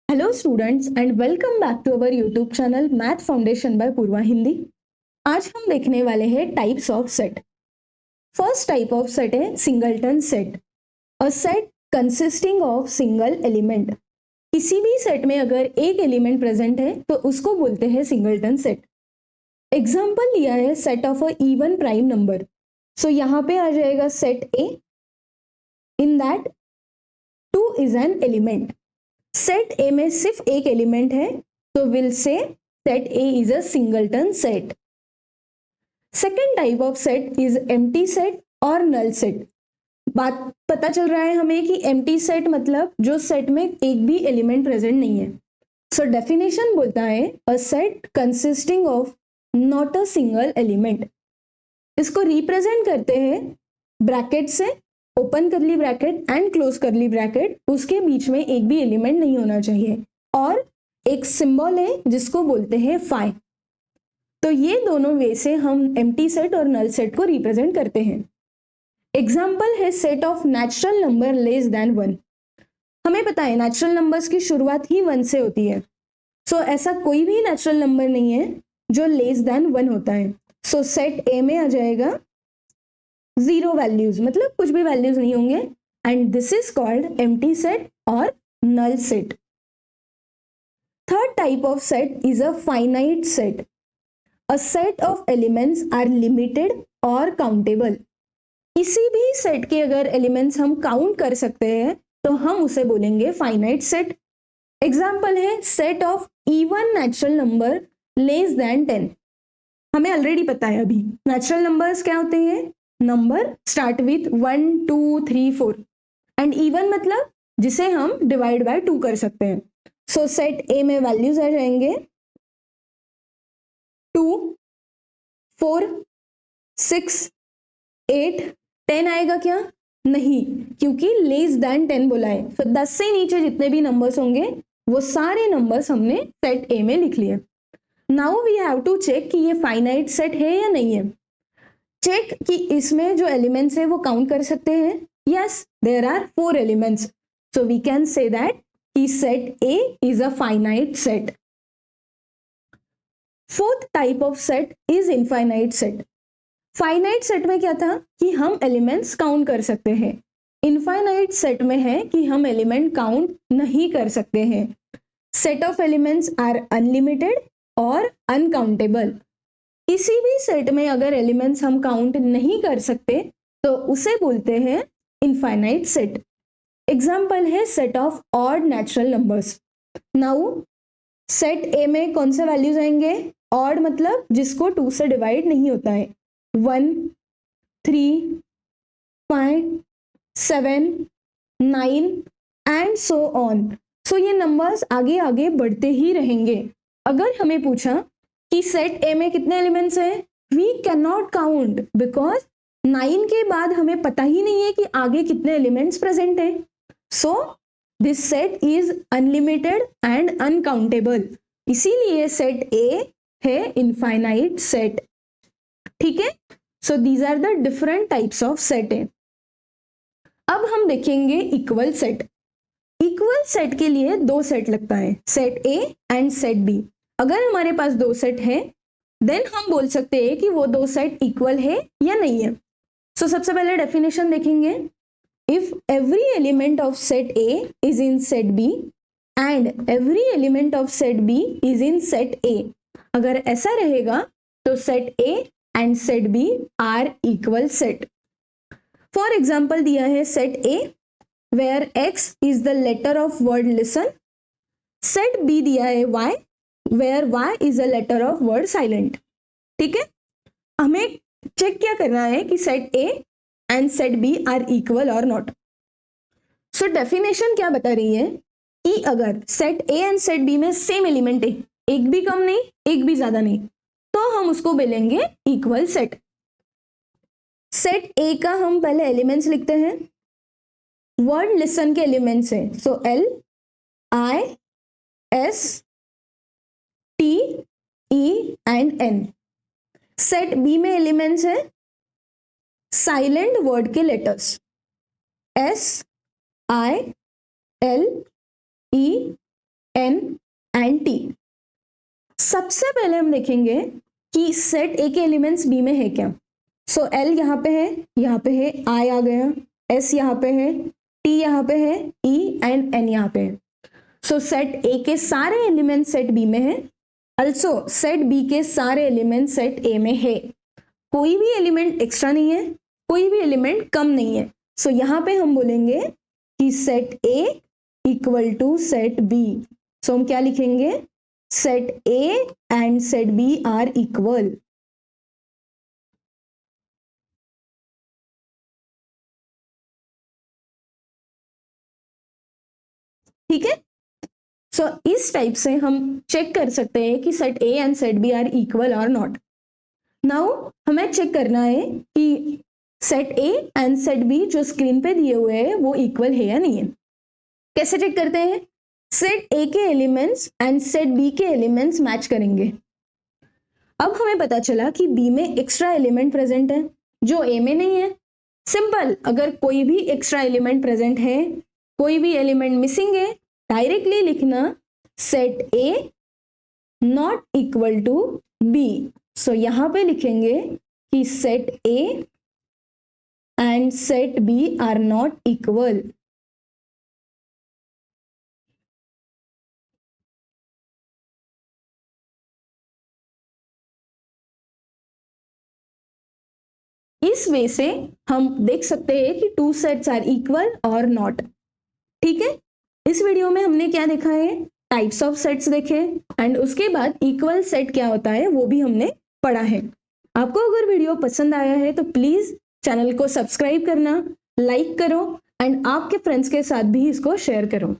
Hello students and welcome back to our YouTube channel Math Foundation by पूर्वा हिंदी। आज हम देखने वाले हैं types of set. First type of set है singleton set. A set consisting of single element. किसी भी set में अगर एक एलिमेंट प्रेजेंट है तो उसको बोलते हैं सिंगलटन सेट। एग्जाम्पल लिया है set of a even prime number. So यहाँ पे आ जाएगा set A, in that 2 is an element. Set A में सिर्फ एक एलिमेंट है तो will say set A is a singleton set. Second type of set is empty set और नल सेट। बात पता चल रहा है हमें कि एम्प्टी सेट मतलब जो सेट में एक भी एलिमेंट प्रेजेंट नहीं है। सो डेफिनेशन बोलता है अ set consisting of not a single element. इसको रिप्रेजेंट करते हैं ब्रैकेट से, ओपन करली ब्रैकेट एंड क्लोज करली ब्रैकेट, उसके बीच में एक भी एलिमेंट नहीं होना चाहिए, और एक सिंबल है जिसको बोलते हैं फाई। तो ये दोनों वे से हम एम्प्टी सेट और नल सेट को रिप्रेजेंट करते हैं। एग्जाम्पल है set of natural number less than 1। हमें पता है नेचुरल नंबर्स की शुरुआत ही 1 से होती है। सो ऐसा कोई भी नेचुरल नंबर नहीं है जो लेस देन 1 होता है। सो सेट ए में आ जाएगा 0 वैल्यूज, मतलब कुछ भी वैल्यूज नहीं होंगे, and this is called empty set और null set. Third type of set is a finite set. A set of elements are limited और काउंटेबल। किसी भी सेट के अगर एलिमेंट्स हम काउंट कर सकते हैं तो हम उसे बोलेंगे फाइनाइट सेट। एग्जाम्पल है set of even natural number less than 10। हमें ऑलरेडी पता है अभी नेचुरल नंबर्स क्या होते हैं, number start with 1 2 3 4, and even मतलब जिसे हम डिवाइड बाय 2 कर सकते हैं। सो सेट ए में वैल्यूज आ जाएंगे 2 4 6 8 10 आएगा क्या? नहीं, क्योंकि लेस देन 10 बोला है। तो 10 से नीचे जितने भी नंबर्स होंगे वो सारे नंबर्स हमने सेट ए में लिख लिए। Now we have to check कि ये फाइनाइट सेट है या नहीं है। चेक कि इसमें जो एलिमेंट्स है वो काउंट कर सकते हैं। Yes, there are 4 elements, so we can say that कि set A is a finite set. Fourth type of set is infinite set. Finite set में क्या था कि हम एलिमेंट्स काउंट कर सकते हैं। इनफाइनाइट सेट में है कि हम एलिमेंट काउंट नहीं कर सकते हैं। Set of elements are unlimited और अनकाउंटेबल। किसी भी सेट में अगर एलिमेंट्स हम काउंट नहीं कर सकते तो उसे बोलते हैं इनफाइनाइट सेट। एग्जाम्पल है set of odd natural numbers. Now set A में कौन से वैल्यूज आएंगे? ऑड मतलब जिसको 2 से डिवाइड नहीं होता है। 1 3 5 7 9 एंड सो ऑन। सो ये नंबर्स आगे आगे बढ़ते ही रहेंगे। अगर हमें पूछा कि सेट ए में कितने एलिमेंट्स हैं, we can not count because 9 के बाद हमें पता ही नहीं है कि आगे कितने एलिमेंट्स प्रेजेंट हैं। So this set is unlimited and uncountable, इसीलिए सेट ए है इनफाइनाइट सेट। ठीक है, so these are the different types of set है। अब हम देखेंगे इक्वल सेट। इक्वल सेट के लिए 2 सेट लगता है, set A and set B. अगर हमारे पास 2 सेट है देन हम बोल सकते हैं कि वो 2 सेट इक्वल है या नहीं है। सो सबसे पहले डेफिनेशन देखेंगे। If every element of set A is in set B and every element of set B is in set A, अगर ऐसा रहेगा तो set A and set B are equal set. For example दिया है set A where X is the letter of word listen. Set B दिया है Y where Y is a letter of word silent. ठीक है, हमें check क्या करना है कि set A and set B are equal और नॉट। सो डेफिनेशन क्या बता रही है कि अगर set A and set B में सेम एलिमेंट है, एक भी कम नहीं एक भी ज्यादा नहीं, तो हम उसको बोलेंगे इक्वल सेट। सेट A का हम पहले एलिमेंट्स लिखते हैं। वर्ड लिसन के एलिमेंट्स हैं, so L I S T E and N। Set B में एलिमेंट्स है साइलेंट वर्ड के letters S I L E N and T। सबसे पहले हम देखेंगे कि सेट ए के एलिमेंट्स बी में है क्या। सो L यहाँ पे है, I आ गया, S यहाँ पे है, T यहाँ पे है, E एंड N यहाँ पे है। सो सेट ए के सारे एलिमेंट सेट बी में है, अल्सो सेट बी के सारे एलिमेंट सेट ए में है। कोई भी एलिमेंट एक्स्ट्रा नहीं है, कोई भी एलिमेंट कम नहीं है। सो यहाँ पे हम बोलेंगे कि set A equal to set B. So हम क्या लिखेंगे, set A and set B are equal. ठीक है। सो इस टाइप से हम चेक कर सकते हैं कि set A and set B are equal और नॉट। नाउ हमें चेक करना है कि set A and set B जो स्क्रीन पे दिए हुए हैं वो इक्वल है या नहीं है। कैसे चेक करते हैं, सेट ए के एलिमेंट्स एंड सेट बी के एलिमेंट्स मैच करेंगे। अब हमें पता चला कि बी में एक्स्ट्रा एलिमेंट प्रेजेंट है जो ए में नहीं है। सिंपल, अगर कोई भी एक्स्ट्रा एलिमेंट प्रेजेंट है, कोई भी एलिमेंट मिसिंग है, डायरेक्टली लिखना set A not equal to B. So यहां पे लिखेंगे कि set A and set B are not equal. इस वे से हम देख सकते हैं कि टू सेट्स आर इक्वल और नॉट। ठीक है। इस वीडियो में हमने क्या देखा है, टाइप्स ऑफ सेट्स देखे एंड उसके बाद इक्वल सेट क्या होता है वो भी हमने पढ़ा है। आपको अगर वीडियो पसंद आया है तो प्लीज चैनल को सब्सक्राइब करना, लाइक करो एंड आपके फ्रेंड्स के साथ भी इसको शेयर करो।